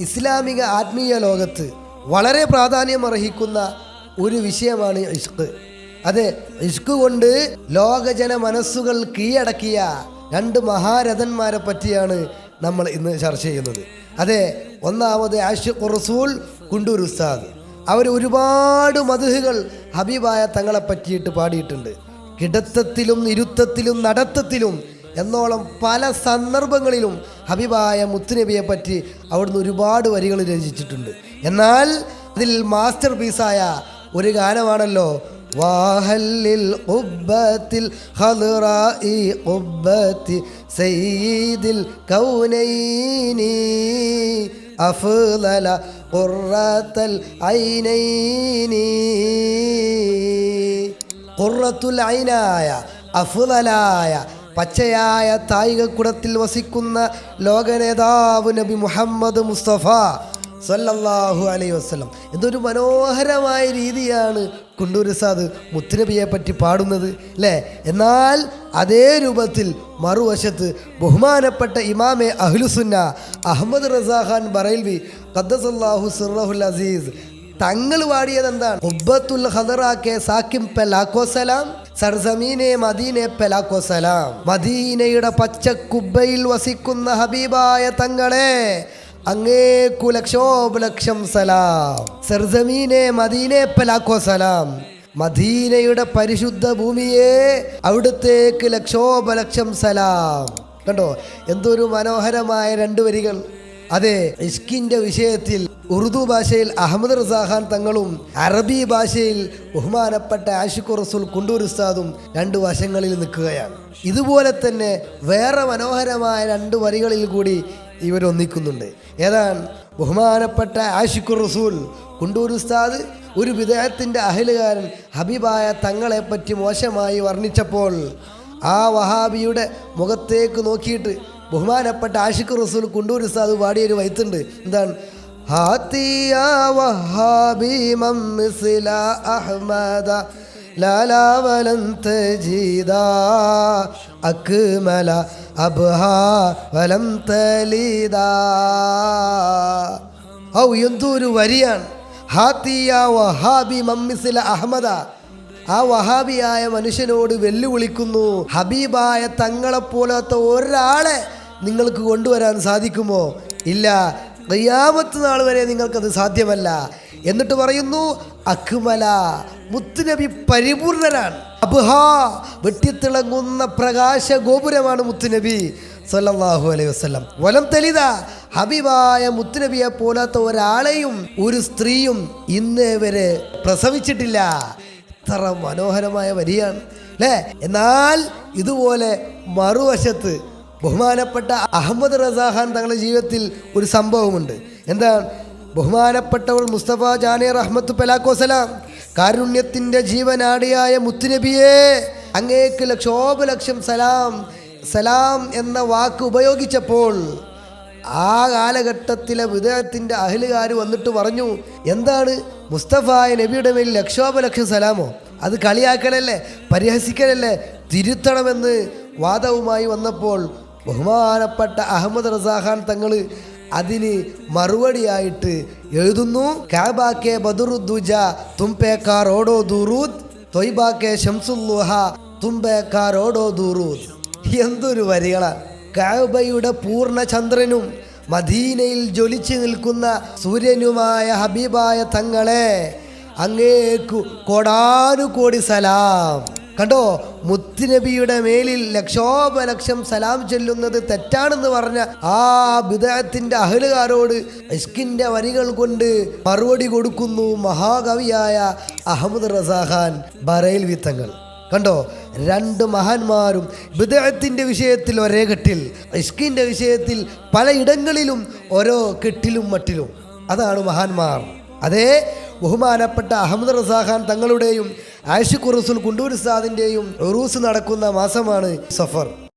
ഇസ്ലാമിക ആത്മീയ ലോകത്ത് വളരെ പ്രാധാന്യമർഹിക്കുന്ന ഒരു വിഷയമാണ് ഇഷ്ക്. അതെ, ഇഷ്ക് കൊണ്ട് ലോകജന മനസ്സുകൾ കീഴടക്കിയ രണ്ട് മഹാരഥന്മാരെ പറ്റിയാണ് നമ്മൾ ഇന്ന് ചർച്ച ചെയ്യുന്നത്. അതെ, ഒന്നാമത് ആഷിഖ് റസൂൽ കുണ്ടൂർ ഉസ്താദ്. അവർ ഒരുപാട് മദ്ഹുകൾ ഹബീബായ തങ്ങളെ പറ്റിയിട്ട് പാടിയിട്ടുണ്ട്. കിടത്തത്തിലും ഇരുത്തത്തിലും നടത്തത്തിലും എന്നോളം പല സന്ദർഭങ്ങളിലും ഹബീബായ മുത്തുനബിയെ പറ്റി അവിടുന്ന് ഒരുപാട് വരികൾ രചിച്ചിട്ടുണ്ട്. എന്നാൽ അതിൽ മാസ്റ്റർ പീസായ ഒരു ഗാനമാണല്ലോ വാഹല്ലിൽ ഖുബ്ബത്തിൽ ഖദ്റാഇ ഖുബ്ബത്തി സയ്യിദിൽ കൗനൈനി അഫ്ളല ഖുർറത്തുൽ ഐനൈനി. ഖുർറത്തുൽ ഐനായ അഫ്ളലായ പച്ചയായ തായികക്കുടത്തിൽ വസിക്കുന്ന ലോകനേതാവ് നബി മുഹമ്മദ് മുസ്തഫ സല്ലല്ലാഹു അലൈഹി വസല്ലം. എന്തൊരു മനോഹരമായ രീതിയാണ് കുണ്ടൂർ ഉസ്താദ് മുത്തുനബിയെ പറ്റി പാടുന്നത് അല്ലേ. എന്നാൽ അതേ രൂപത്തിൽ മറുവശത്ത് ബഹുമാനപ്പെട്ട ഇമാമെ അഹ്ലുസുന്ന അഹമ്മദ് റസാ ഖാൻ ബറൈൽവി ഖദ്ദസല്ലാഹു സിർറഹുൽ അസീസ് തങ്ങൾ പാടിയത് എന്താണ്? ഖുബ്ബത്തുൽ ഖദറാക്കെ സാക്കിം പെ ലാഖോ സലാം, സർസമീനെ മദീനെ പെ ലാഖോ സലാം. മദീനയുടെ പച്ചക്കുബ്ബയിൽ വസിക്കുന്ന ഹബീബായ തങ്ങളെ അങ്ങേക്കു ലക്ഷോപലക്ഷം സലാം. സർസമീനെ മദീനെ പെ ലാഖോ സലാം. മദീനയുടെ പരിശുദ്ധ ഭൂമിയെ അവിടുത്തേക്ക് ലക്ഷോപലക്ഷം സലാം. കണ്ടോ എന്തൊരു മനോഹരമായ രണ്ട് വരികൾ. അതെ, ഇഷ്കിന്റെ വിഷയത്തിൽ ഉറുദു ഭാഷയിൽ അഹമ്മദ് റസാ ഖാൻ തങ്ങളും അറബി ഭാഷയിൽ ബഹുമാനപ്പെട്ട ആഷിഖ് റസൂൽ കുണ്ടൂർ ഉസ്താദും രണ്ട് വശങ്ങളിൽ നിൽക്കുകയാണ്. ഇതുപോലെ തന്നെ വേറെ മനോഹരമായ രണ്ട് വരികളിൽ കൂടി ഇവരൊന്നിക്കുന്നുണ്ട്. ഏതാണ്? ബഹുമാനപ്പെട്ട ആഷിഖ് റസൂൽ കുണ്ടൂർ ഉസ്താദ് ഒരു വിദേഹത്തിൻ്റെ അഹലുകാരൻ ഹബീബായ തങ്ങളെ പറ്റി മോശമായി വർണ്ണിച്ചപ്പോൾ ആ വഹാബിയുടെ മുഖത്തേക്ക് നോക്കിയിട്ട് ബഹുമാനപ്പെട്ട ആഷിഖ് റസൂൽ കുണ്ടൂർ ഉസ്താദ് പാടിയൊരു വൈത്തുണ്ട്. എന്താണ്? ഹാത്തിയ വഹാബി മംസില അഹ്മദ ലാലാ വലൻ തജീദാ അക്മല അബ്ഹാ വലം തലീദാ. ഔ എന്തൊരു വരിയാണ്! ഹാത്തിയ വഹാബി മംസില അഹ്മദ. ആ വഹാബിയായ മനുഷ്യനോട് വെല്ലുവിളിക്കുന്നു, ഹബീബായ തങ്ങളെപ്പോലത്തെ ഒരാളെ നിങ്ങൾക്ക് കൊണ്ടുവരാൻ സാധിക്കുമോ? ഇല്ല, ഖിയാമത്ത് നാൾ വരെ നിങ്ങൾക്കത് സാധ്യമല്ല. എന്നിട്ട് പറയുന്നു അക്മല, മുത്തുനബി പരിപൂർണനാണ്. അബ്ഹാ, വെട്ടിത്തിളങ്ങുന്ന പ്രകാശ ഗോപുരമാണ് മുത്തുനബി സല്ലല്ലാഹു അലൈഹി വസല്ലം. വലം തലിദ, ഹബീബായ മുത്തുനബിയെ പോലത്തെ ഒരാളെയും ഒരു സ്ത്രീയും ഇന്നേ വരെ പ്രസവിച്ചിട്ടില്ല. ഇത്ര മനോഹരമായ വരിയാണ് അല്ലേ. എന്നാൽ ഇതുപോലെ മറുവശത്ത് ബഹുമാനപ്പെട്ട അഹമ്മദ് റസാ ഖാൻ തങ്ങളുടെ ജീവിതത്തിൽ ഒരു സംഭവമുണ്ട്. എന്താണ്? ബഹുമാനപ്പെട്ടവൾ മുസ്തഫ ജാനെ റഹ്മത്ത് പലാക്കോ സലാം, കാരുണ്യത്തിൻ്റെ ജീവനാടിയായ മുത്തുനബിയെ അങ്ങേക്ക് ലക്ഷോപലക്ഷം സലാം, സലാം എന്ന വാക്ക് ഉപയോഗിച്ചപ്പോൾ ആ കാലഘട്ടത്തിലെ വിദേഹത്തിൻ്റെ അഹലുകാർ വന്നിട്ട് പറഞ്ഞു, എന്താണ് മുസ്തഫായ നബിയുടെ മേൽ ലക്ഷോപലക്ഷം സലാമോ? അത് കളിയാക്കലല്ലേ, പരിഹസിക്കലല്ലേ, തിരുത്തണമെന്ന് വാദവുമായി വന്നപ്പോൾ ബഹുമാനപ്പെട്ട അഹമ്മദ് റസാ ഖാൻ തങ്ങൾ അതിന് മറുപടിയായിട്ട് എഴുതുന്നു, കാബാക്കെ ബദറുദ്ദുജ തുംപേക്കാറോടോ ദൂറൂദ് തൊയ്ബാക്കെ ഷംസുല്ലുഹ തുംപേക്കാറോടോ ദൂറൂദ്. എന്തൊരു വരികളാണ്! കഅബയുടെ പൂർണ്ണചന്ദ്രനും മദീനയിൽ ജ്വലിച്ചു നിൽക്കുന്ന സൂര്യനുമായ ഹബീബായ തങ്ങളെ അങ്ങേക്കു കോടാനുകോടി സലാം. കണ്ടോ, മുത്തുനബിയുടെ മേലിൽ ലക്ഷോപലക്ഷം സലാം ചൊല്ലുന്നത് തെറ്റാണെന്ന് പറഞ്ഞ ആ ബിദ്അത്തിന്റെ അഹ്ലുകാരോട് ഇഷ്കിന്റെ വരികൾ കൊണ്ട് മറുപടി കൊടുക്കുന്നു മഹാകവിയായ അഹമ്മദ് റസാ ഖാൻ ബറൈൽവി തങ്ങൾ. കണ്ടോ, രണ്ട് മഹാന്മാരും ബിദ്അത്തിന്റെ വിഷയത്തിൽ ഒരേ കെട്ടിൽ, ഇഷ്കിന്റെ വിഷയത്തിൽ പലയിടങ്ങളിലും ഓരോ കെട്ടിലും മട്ടിലും. അതാണ് മഹാന്മാർ. അതേ, ബഹുമാനപ്പെട്ട അഹമ്മദ് റസാ ഖാൻ തങ്ങളുടെയും ആഷിഖ് റസൂൽ കുണ്ടൂർ ഉസ്താദിൻ്റെയും ഉറൂസ് നടക്കുന്ന മാസമാണ് സഫർ.